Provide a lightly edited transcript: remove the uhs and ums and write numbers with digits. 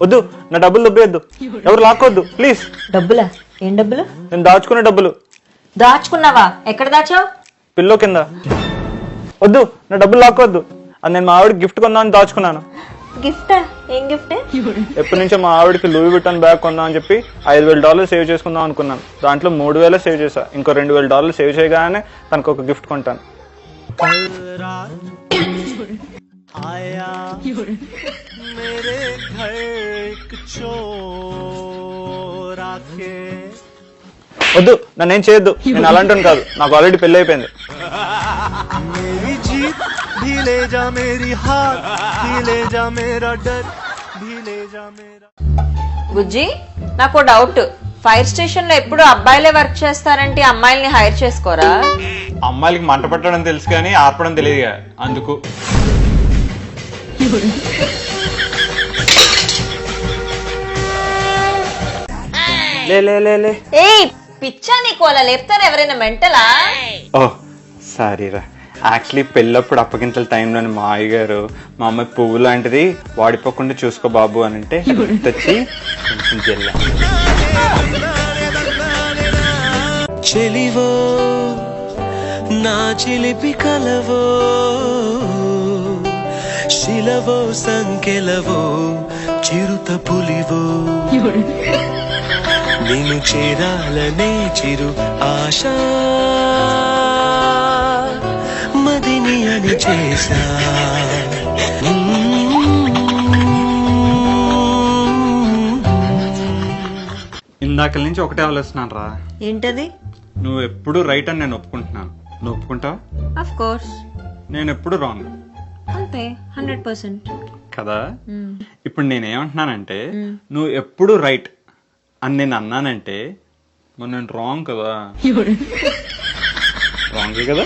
వద్దు, నా డబ్బులు దుబ్బేయద్దు, ఎవరు లాక్కొద్దు ప్లీజ్. డబ్బులా? ఏం డబ్బులు? నేను దాచుకునే డబ్బులు. దాచుకున్నావా? ఎక్కడ దాచావు? పిల్లో కింద. వద్దు, నా డబ్బులు లాక్కొద్దు. అది నేను మా ఆవిడకి గిఫ్ట్ కొందామని దాచుకున్నాను. గిఫ్టా? ఏం గిఫ్ట్? ఎప్పటి నుంచో మా ఆవిడకి లూయి విటన్ బ్యాగ్ కొందాం అని చెప్పి $5,000 సేవ్ చేసుకుందాం అనుకున్నాను. దాంట్లో 3,000 సేవ్ చేశా. ఇంకో $2,000 సేవ్ చేయగానే తనకు ఒక గిఫ్ట్ కొంటాను. వద్దు, నన్నేం చేయొద్దు, నేను అలాంటి కాదు, నాకు ఆల్రెడీ పెళ్లి అయిపోయింది. బుజ్జి, నాకు డౌట్. ఫైర్ స్టేషన్ లో ఎప్పుడు అబ్బాయిలే వర్క్ చేస్తారంటే అమ్మాయిల్ని హైర్ చేసుకోరా? అమ్మాయిలకి మంట పెట్టడం తెలుసు కానీ ఆర్పడం తెలియదుగా, అందుకు. లే లే లే లే. ఏయ్ పిచ్చా, నీకు అలా లేపుతారు ఎవరైనా? మెంటలా? ఓ సారీరా, యాక్చువల్లీ పెళ్ళప్పుడు అప్పగింతల టైంలోని మా అయ్యగారు మా అమ్మాయి పువ్వు లాంటిది వాడిపోకుండా చూసుకో బాబు అని అంటే తెచ్చి కొంచెం జల్లా. చెలివో నా చిలిపి కలవో, శిలవో సంకెలవో చిరుత పులివో, నిన్ను చేరాలనే చిరు ఆశ మదిని అని చేశా. ఇందాక నుంచి ఒకటే ఆలోచిస్తున్నాను రా. ఏంటది? నువ్వు ఎప్పుడు రైట్ అని నేను ఒప్పుకుంటున్నాను, నువ్వు ఒప్పుకుంటావా? Of course. నేను ఎప్పుడు రాంగ్. అంతే, 100%. కదా. ఇప్పుడు నేనేమంటున్నానంటే నువ్వు ఎప్పుడు రైట్ అని నేను అన్నానంటే మరి నేను రాంగ్ కదా. రాంగ్ కదా.